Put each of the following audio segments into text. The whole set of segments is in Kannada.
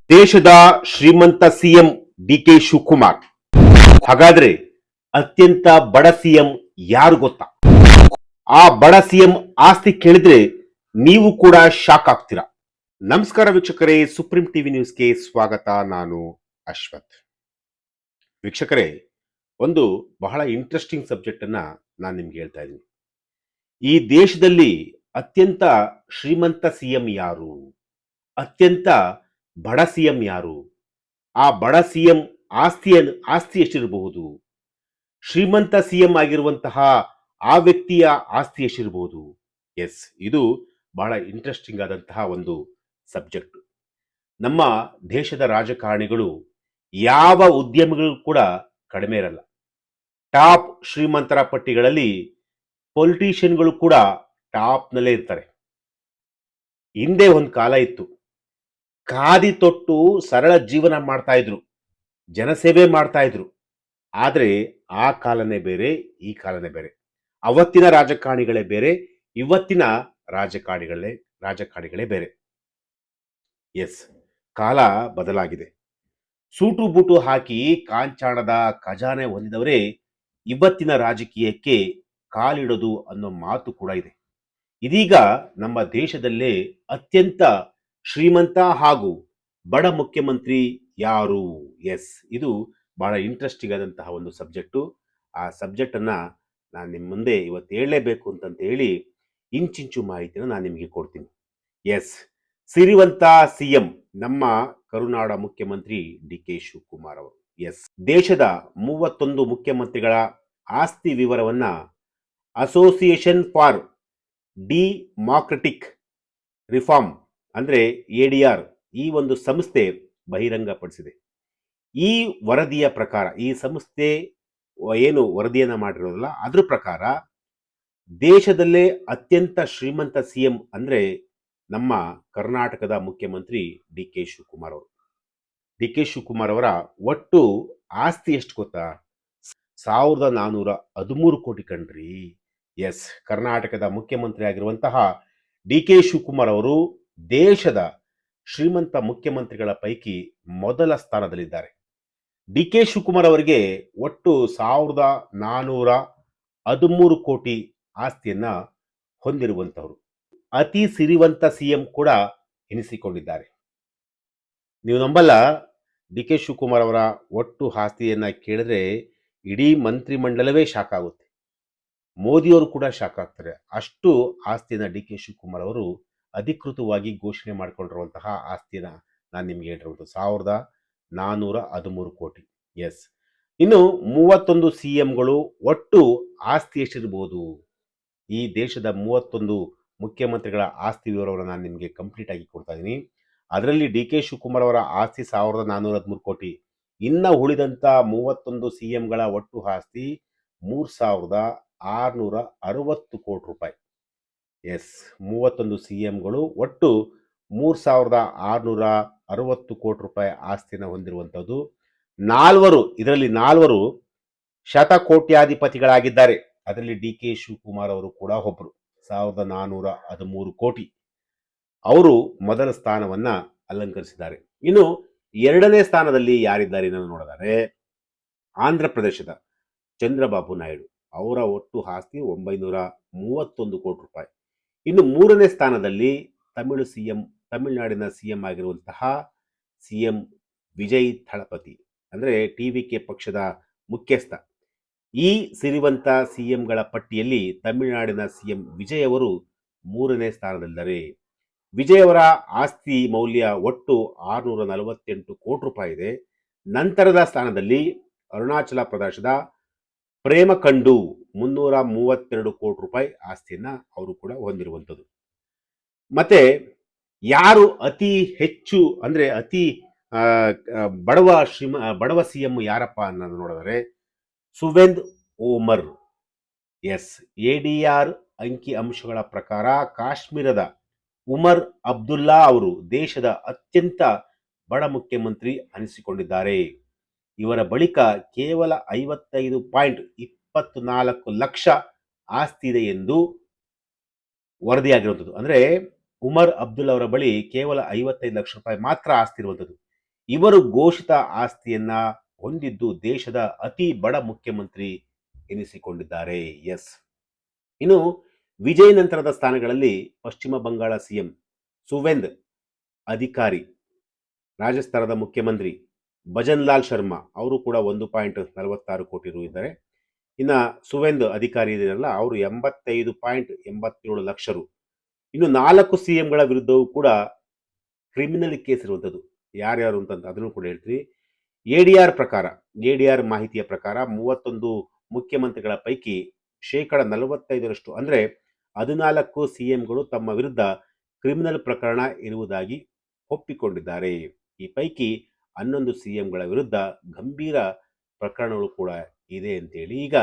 ದೇಶದ ಶ್ರೀಮಂತ ಸಿಎಂ ಡಿ.ಕೆ. ಶಿವಕುಮಾರ್. ಹಾಗಾದ್ರೆ ಅತ್ಯಂತ ಬಡ ಸಿಎಂ ಯಾರು ಗೊತ್ತಾ? ಆ ಬಡ ಸಿಎಂ ಆಸ್ತಿ ಕೇಳಿದ್ರೆ ನೀವು ಕೂಡ ಶಾಕ್ ಆಗ್ತೀರಾ. ನಮಸ್ಕಾರ ವೀಕ್ಷಕರೇ, ಸುಪ್ರೀಂ ಟಿವಿ ನ್ಯೂಸ್ಗೆ ಸ್ವಾಗತ. ನಾನು ಅಶ್ವಥ್. ವೀಕ್ಷಕರೇ, ಒಂದು ಬಹಳ ಇಂಟ್ರೆಸ್ಟಿಂಗ್ ಸಬ್ಜೆಕ್ಟ್ ಅನ್ನ ನಾನು ನಿಮ್ಗೆ ಹೇಳ್ತಾ ಇದ್ದೀನಿ. ಈ ದೇಶದಲ್ಲಿ ಅತ್ಯಂತ ಶ್ರೀಮಂತ ಸಿಎಂ ಯಾರು, ಅತ್ಯಂತ ಬಡ ಸಿಎಂ ಯಾರು, ಆ ಬಡ ಸಿಎಂ ಆಸ್ತಿ ಎಷ್ಟಿರಬಹುದು, ಶ್ರೀಮಂತ ಸಿಎಂ ಆಗಿರುವಂತಹ ಆ ವ್ಯಕ್ತಿಯ ಆಸ್ತಿ ಎಷ್ಟಿರಬಹುದು. ಎಸ್, ಇದು ಬಹಳ ಇಂಟ್ರೆಸ್ಟಿಂಗ್ ಆದಂತಹ ಒಂದು ಸಬ್ಜೆಕ್ಟ್. ನಮ್ಮ ದೇಶದ ರಾಜಕಾರಣಿಗಳು ಯಾವ ಉದ್ಯಮಿಗಳು ಕೂಡ ಕಡಿಮೆ ಇರಲ್ಲ. ಟಾಪ್ ಶ್ರೀಮಂತರ ಪಟ್ಟಿಗಳಲ್ಲಿ ಪೊಲಿಟಿಷಿಯನ್ಗಳು ಕೂಡ ಟಾಪ್ನಲ್ಲೇ ಇರ್ತಾರೆ. ಹಿಂದೆ ಒಂದು ಕಾಲ ಇತ್ತು, ಖಾದಿ ತೊಟ್ಟು ಸರಳ ಜೀವನ ಮಾಡ್ತಾ ಇದ್ರು, ಜನಸೇವೆ ಮಾಡ್ತಾ ಇದ್ರು. ಆದರೆ ಆ ಕಾಲನೇ ಬೇರೆ, ಈ ಕಾಲನೇ ಬೇರೆ. ಅವತ್ತಿನ ರಾಜಕಾರಣಿಗಳೇ ಬೇರೆ, ಇವತ್ತಿನ ರಾಜಕಾರಣಿಗಳೇ ಬೇರೆ. ಎಸ್, ಕಾಲ ಬದಲಾಗಿದೆ. ಸೂಟು ಬೂಟು ಹಾಕಿ ಕಾಂಚಾಣದ ಖಜಾನೆ ಹೊಂದಿದವರೇ ಇವತ್ತಿನ ರಾಜಕೀಯಕ್ಕೆ ಕಾಲಿಡೋದು ಅನ್ನೋ ಮಾತು ಕೂಡ ಇದೆ. ಇದೀಗ ನಮ್ಮ ದೇಶದಲ್ಲೇ ಅತ್ಯಂತ ಶ್ರೀಮಂತ ಹಾಗೂ ಬಡ ಮುಖ್ಯಮಂತ್ರಿ ಯಾರು? ಎಸ್, ಇದು ಬಹಳ ಇಂಟ್ರೆಸ್ಟಿಂಗ್ ಆದಂತಹ ಒಂದು ಸಬ್ಜೆಕ್ಟು. ಆ ಸಬ್ಜೆಕ್ಟ್ ಅನ್ನ ನಾನು ನಿಮ್ಮ ಮುಂದೆ ಇವತ್ತು ಹೇಳಲೇಬೇಕು ಅಂತಂತ ಹೇಳಿ ಇಂಚಿಂಚು ಮಾಹಿತಿನ ನಾನು ನಿಮಗೆ ಕೊಡ್ತೀನಿ. ಎಸ್, ಸಿರಿವಂತ ಸಿಎಂ ನಮ್ಮ ಕರುನಾಡ ಮುಖ್ಯಮಂತ್ರಿ ಡಿ.ಕೆ. ಶಿವಕುಮಾರ್ ಅವರು. ಎಸ್, ದೇಶದ 31 ಮುಖ್ಯಮಂತ್ರಿಗಳ ಆಸ್ತಿ ವಿವರವನ್ನ ಅಸೋಸಿಯೇಷನ್ ಫಾರ್ ಡೆಮಾಕ್ರೆಟಿಕ್ ರಿಫಾರ್ಮ್ ಅಂದ್ರೆ ADR ಈ ಒಂದು ಸಂಸ್ಥೆ ಬಹಿರಂಗಪಡಿಸಿದೆ. ಈ ವರದಿಯ ಪ್ರಕಾರ, ಈ ಸಂಸ್ಥೆ ಏನು ವರದಿಯನ್ನ ಮಾಡಿರೋದಲ್ಲ, ಅದ್ರ ಪ್ರಕಾರ ದೇಶದಲ್ಲೇ ಅತ್ಯಂತ ಶ್ರೀಮಂತ ಸಿಎಂ ಅಂದ್ರೆ ನಮ್ಮ ಕರ್ನಾಟಕದ ಮುಖ್ಯಮಂತ್ರಿ ಡಿ.ಕೆ. ಶಿವಕುಮಾರ್ ಅವರು. ಡಿ.ಕೆ. ಶಿವಕುಮಾರ್ ಅವರ ಒಟ್ಟು ಆಸ್ತಿ ಎಷ್ಟು ಗೊತ್ತಾ? 1413 ಕೋಟಿ ಕಣ್ರಿ. ಎಸ್, ಕರ್ನಾಟಕದ ಮುಖ್ಯಮಂತ್ರಿ ಆಗಿರುವಂತಹ ಡಿ.ಕೆ. ಶಿವಕುಮಾರ್ ಅವರು ದೇಶದ ಶ್ರೀಮಂತ ಮುಖ್ಯಮಂತ್ರಿಗಳ ಪೈಕಿ ಮೊದಲ ಸ್ಥಾನದಲ್ಲಿದ್ದಾರೆ. ಡಿ.ಕೆ. ಶಿವಕುಮಾರ್ ಅವರಿಗೆ ಒಟ್ಟು 1413 ಕೋಟಿ ಆಸ್ತಿಯನ್ನ ಹೊಂದಿರುವಂತವರು. ಅತಿ ಸಿರಿವಂತ ಸಿಎಂ ಕೂಡ ಎನಿಸಿಕೊಂಡಿದ್ದಾರೆ. ನೀವು ನಂಬಲ್ಲ, ಡಿ.ಕೆ. ಶಿವಕುಮಾರ್ ಅವರ ಒಟ್ಟು ಆಸ್ತಿಯನ್ನ ಕೇಳಿದ್ರೆ ಇಡೀ ಮಂತ್ರಿಮಂಡಲವೇ ಶಾಕ್ ಆಗುತ್ತೆ. ಮೋದಿಯವರು ಕೂಡ ಶಾಕ್ ಆಗ್ತಾರೆ. ಅಷ್ಟು ಆಸ್ತಿಯನ್ನ ಡಿ.ಕೆ. ಶಿವಕುಮಾರ್ ಅವರು ಅಧಿಕೃತವಾಗಿ ಘೋಷಣೆ ಮಾಡಿಕೊಂಡಿರುವಂತಹ ಆಸ್ತಿಯನ್ನ ನಾನು ನಿಮ್ಗೆ ಹೇಳಿರುವುದು 1413 ಕೋಟಿ. ಎಸ್, ಇನ್ನು 31 ಸಿಎಂಗಳು ಒಟ್ಟು ಆಸ್ತಿ ಎಷ್ಟಿರಬಹುದು? ಈ ದೇಶದ 31 ಮುಖ್ಯಮಂತ್ರಿಗಳ ಆಸ್ತಿ ವಿವರವನ್ನು ನಾನು ನಿಮಗೆ ಕಂಪ್ಲೀಟ್ ಆಗಿ ಕೊಡ್ತಾ ಇದ್ದೀನಿ. ಅದರಲ್ಲಿ ಡಿ.ಕೆ. ಶಿವಕುಮಾರ್ ಅವರ ಆಸ್ತಿ 1413 ಕೋಟಿ. ಇನ್ನ ಉಳಿದಂತ 31 ಸಿಎಂಗಳ ಒಟ್ಟು ಆಸ್ತಿ 3660 ಕೋಟಿ ರೂಪಾಯಿ. ಎಸ್, 31 ಸಿಎಂಗಳು ಒಟ್ಟು 3660 ಕೋಟಿ ರೂಪಾಯಿ ಆಸ್ತಿಯನ್ನು ಹೊಂದಿರುವಂಥದ್ದು. ಇದರಲ್ಲಿ ನಾಲ್ವರು ಶತಕೋಟ್ಯಾಧಿಪತಿಗಳಾಗಿದ್ದಾರೆ. ಅದರಲ್ಲಿ ಡಿ.ಕೆ. ಶಿವಕುಮಾರ್ ಅವರು ಕೂಡ ಒಬ್ಬರು. 1413 ಕೋಟಿ ಅವರು ಮೊದಲ ಸ್ಥಾನವನ್ನ ಅಲಂಕರಿಸಿದ್ದಾರೆ. ಇನ್ನು ಎರಡನೇ ಸ್ಥಾನದಲ್ಲಿ ಯಾರಿದ್ದಾರೆ ಎಂದು ನೋಡಿದರೆ ಆಂಧ್ರ ಪ್ರದೇಶದ ಚಂದ್ರಬಾಬು ನಾಯ್ಡು. ಅವರ ಒಟ್ಟು ಆಸ್ತಿ 931 ಕೋಟಿ ರೂಪಾಯಿ. ಇನ್ನು ಮೂರನೇ ಸ್ಥಾನದಲ್ಲಿ ತಮಿಳುನಾಡಿನ ಸಿಎಂ ಆಗಿರುವಂತಹ ಸಿಎಂ ವಿಜಯ್ ಥಳಪತಿ, ಅಂದ್ರೆ ಟಿವಿಕೆ ಪಕ್ಷದ ಮುಖ್ಯಸ್ಥ. ಈ ಸಿರಿವಂತ ಸಿಎಂಗಳ ಪಟ್ಟಿಯಲ್ಲಿ ತಮಿಳುನಾಡಿನ ಸಿಎಂ ವಿಜಯ್ ಅವರು ಮೂರನೇ ಸ್ಥಾನದಲ್ಲಿದ್ದಾರೆ. ವಿಜಯ್ ಅವರ ಆಸ್ತಿ ಮೌಲ್ಯ ಒಟ್ಟು 648 ಕೋಟಿ ರೂಪಾಯಿ ಇದೆ. ನಂತರದ ಸ್ಥಾನದಲ್ಲಿ ಅರುಣಾಚಲ ಪ್ರದೇಶದ ಪ್ರೇಮಕಂಡು 332 ಕೋಟಿ ರೂಪಾಯಿ ಆಸ್ತಿಯನ್ನ ಅವರು ಕೂಡ ಹೊಂದಿರುವಂಥದ್ದು. ಮತ್ತೆ ಯಾರು ಅತಿ ಹೆಚ್ಚು ಅಂದ್ರೆ ಅತಿ ಬಡವ ಸಿಎಂ ಯಾರಪ್ಪ ಅನ್ನೋದು ನೋಡಿದರೆ ಸುವೇಂದ್ ಓಮರ್. ಎಸ್, ADR ಅಂಕಿ ಅಂಶಗಳ ಪ್ರಕಾರ ಕಾಶ್ಮೀರದ ಉಮರ್ ಅಬ್ದುಲ್ಲಾ ಅವರು ದೇಶದ ಅತ್ಯಂತ ಬಡ ಮುಖ್ಯಮಂತ್ರಿ ಅನಿಸಿಕೊಂಡಿದ್ದಾರೆ. ಇವರ ಬಳಿಕ ಕೇವಲ 55.24 ಲಕ್ಷ ಆಸ್ತಿ ಇದೆ ಎಂದು ವರದಿಯಾಗಿರುವಂಥದ್ದು. ಅಂದ್ರೆ ಉಮರ್ ಅಬ್ದುಲ್ಲಾ ಅವರ ಬಳಿ ಕೇವಲ 55 ಲಕ್ಷ ರೂಪಾಯಿ ಮಾತ್ರ ಆಸ್ತಿ ಇರುವಂಥದ್ದು. ಇವರು ಘೋಷಿತ ಆಸ್ತಿಯನ್ನ ಹೊಂದಿದ್ದು ದೇಶದ ಅತಿ ಬಡ ಮುಖ್ಯಮಂತ್ರಿ ಎನಿಸಿಕೊಂಡಿದ್ದಾರೆ. ಎಸ್. ಇನ್ನು ವಿಜಯ್ ನಂತರದ ಸ್ಥಾನಗಳಲ್ಲಿ ಪಶ್ಚಿಮ ಬಂಗಾಳ ಸಿಎಂ ಸುವೇಂದ್ ಅಧಿಕಾರಿ, ರಾಜಸ್ಥಾನದ ಮುಖ್ಯಮಂತ್ರಿ ಭಜನ್ ಲಾಲ್ ಶರ್ಮಾ ಅವರು ಕೂಡ 1.46 ಕೋಟಿ ರು ಇದ್ದಾರೆ. ಇನ್ನು ಸುವೇಂದ್ ಅಧಿಕಾರಿ ಇದೆಯಲ್ಲ ಅವರು 85.87 ಲಕ್ಷ ರು. ಇನ್ನು 4 ಸಿಎಂಗಳ ವಿರುದ್ಧವೂ ಕೂಡ ಕ್ರಿಮಿನಲ್ ಕೇಸ್ ಇರುವಂಥದ್ದು. ಯಾರ್ಯಾರು ಅಂತ ಅದನ್ನು ಕೂಡ ಹೇಳ್ತೀವಿ. ಎಡಿಆರ್ ಮಾಹಿತಿಯ ಪ್ರಕಾರ 31 ಮುಖ್ಯಮಂತ್ರಿಗಳ ಪೈಕಿ 45% ಅಂದರೆ 14 ಸಿಎಂಗಳು ತಮ್ಮ ವಿರುದ್ಧ ಕ್ರಿಮಿನಲ್ ಪ್ರಕರಣ ಇರುವುದಾಗಿ ಒಪ್ಪಿಕೊಂಡಿದ್ದಾರೆ. ಈ ಪೈಕಿ 11 ಸಿಎಂಗಳ ವಿರುದ್ಧ ಗಂಭೀರ ಪ್ರಕರಣಗಳು ಕೂಡ ಇದೆ ಅಂತೇಳಿ ಈಗ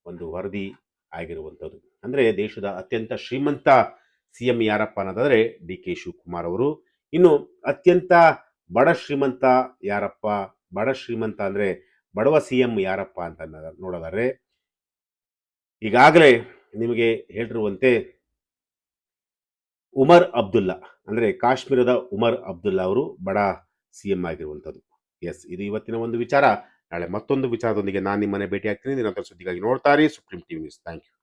ಒಂದು ವರದಿ ಆಗಿರುವಂಥದ್ದು. ಅಂದರೆ ದೇಶದ ಅತ್ಯಂತ ಶ್ರೀಮಂತ ಸಿಎಂ ಯಾರಪ್ಪ ಅನ್ನೋದಾದ್ರೆ ಡಿ ಕೆ ಶಿವಕುಮಾರ್ ಅವರು. ಇನ್ನು ಅತ್ಯಂತ ಬಡ ಶ್ರೀಮಂತ ಯಾರಪ್ಪ, ಬಡ ಶ್ರೀಮಂತ ಅಂದ್ರೆ ಬಡವ ಸಿಎಂ ಯಾರಪ್ಪ ಅಂತ ನೋಡೋದಾದ್ರೆ ಈಗಾಗಲೇ ನಿಮಗೆ ಹೇಳಿರುವಂತೆ ಉಮರ್ ಅಬ್ದುಲ್ಲಾ ಅಂದ್ರೆ ಕಾಶ್ಮೀರದ ಉಮರ್ ಅಬ್ದುಲ್ಲಾ ಅವರು ಬಡ ಸಿಎಂ ಆಗಿರುವಂಥದ್ದು. ಎಸ್, ಇದು ಇವತ್ತಿನ ಒಂದು ವಿಚಾರ. ನಾಳೆ ಮತ್ತೊಂದು ವಿಚಾರದೊಂದಿಗೆ ನಾನು ನಿಮ್ಮನೆ ಭೇಟಿ ಆಗ್ತೀನಿ. ನಿರಂತರ ಸುದ್ದಿಗಾಗಿ ನೋಡ್ತಾರೆ supreme TV news. Thank you.